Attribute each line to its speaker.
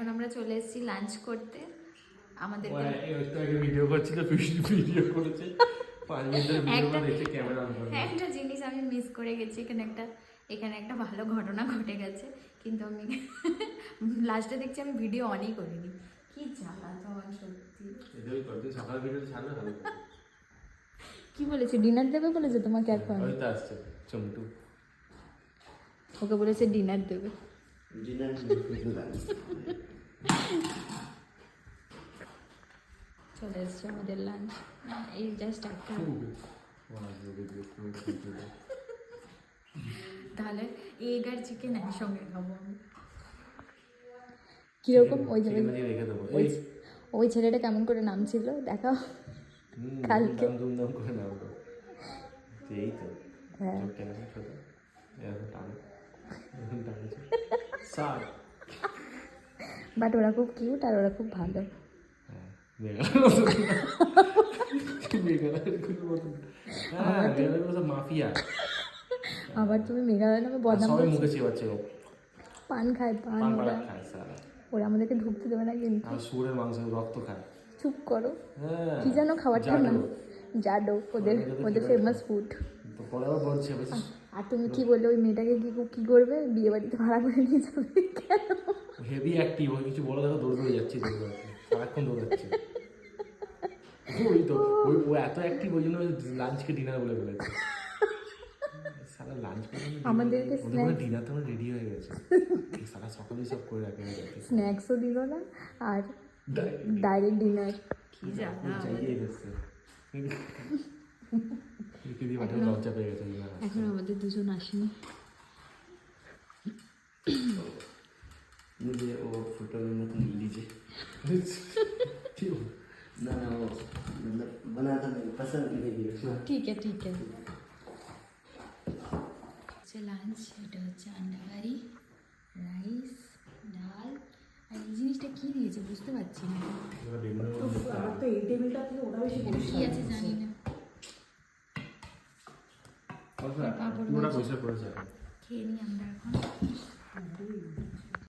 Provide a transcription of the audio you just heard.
Speaker 1: এখন আমরা চলে এসেছি লাঞ্চ করতে। আমাদের
Speaker 2: ভিডিও করছিল, ভিডিও করেছে 5 মিনিটের ভিডিও দেখে ক্যামেরা অন করে।
Speaker 1: একটা জিনিস আমি মিস করে গেছি, এখানে একটা ভালো ঘটনা ঘটে গেছে, কিন্তু আমি লাস্টে দেখছি আমি ভিডিও অনই করিনি। কি জ্বালা তোমার সত্যি।
Speaker 2: এটাই করতে সকাল ভিডিও ছাড়লে ভালো।
Speaker 1: কি বলেছে, ডিনার দেবে বলেছে তোমাকে এখন?
Speaker 2: ওই তো আসছে চমটু,
Speaker 1: ওকে বলেছে ডিনার দেবে।
Speaker 3: ডিনার
Speaker 1: চলে এসছে আমাদের লাঞ্চ, এই জাস্ট একটা। তাহলে এগ আর চিকেন একসঙ্গে খাবো আমি। কিরকম ওই ওই ছেলেটা কেমন করে নাম ছিল দেখাও কালকে।
Speaker 2: ধুমধাম করে নাও তো, এই তো
Speaker 1: হ্যাঁ বাট ওরা খুব কিউট আর ওরা খুব ভালো।
Speaker 2: মাফিয়া।
Speaker 1: আবার তুমি মেঘালয় নামে বদনাম
Speaker 2: সবাই
Speaker 1: করছো।
Speaker 2: মুখে চেবাচ্ছে,
Speaker 1: পান খায় পান, ওরা
Speaker 2: খায় সারা।
Speaker 1: ওরা আমাদেরকে ঢুকতে দেবে না কিন্তু।
Speaker 2: আর সুরের মাংস রক্ত খায়।
Speaker 1: চুপ করো।
Speaker 2: হ্যাঁ
Speaker 1: কি জানো খাবারটার নাম? জাডো, ওদের ফেমাস ফুড।
Speaker 2: তো পরে আবার বলছে
Speaker 1: আর তুমি কি বললে ওই মেয়েটাকে কি করবে, বিয়ে বাড়িতে ভাড়া করে নিয়ে যাবে? কেন?
Speaker 2: হেভি অ্যাক্টিভ, ওই কিছু বড় দেখো দৌড়ে যাচ্ছে, সারাক্ষণ দৌড়াচ্ছে। ওই তো ও এত অ্যাক্টিভ, ওই জন্য লাঞ্চকে ডিনার বলে ফেলেছে। সারা লাঞ্চ করে
Speaker 1: আমাদেরকে
Speaker 2: ডিনার তো রেডি হয়ে গেছে, সারা সকালেই সব করে রাখে।
Speaker 1: স্ন্যাক্সও দিল না আর ডাইরেক্ট ডিনার। কি জানা
Speaker 2: লজ্জা পেয়ে গেছে।
Speaker 1: এখন আমাদের দুজন আসেনি।
Speaker 3: मुझे वो फोटो में मत लीजिए। ना वो मतलब बनाता नहीं, पसंद नहीं है।
Speaker 1: ঠিক আছে ঠিক আছে। লাঞ্চ এটা হচ্ছে আন্ডা কারি, রাইস, ডাল, আর এই জিনিসটা কি দিয়েছে বুঝতে পারছি না।
Speaker 4: আমার তো এই টেবিলটা থেকে ওটা বেশি
Speaker 1: এটা কি আছে জানি না। পাঁপড় খেয়ে নিই আমরা এখন।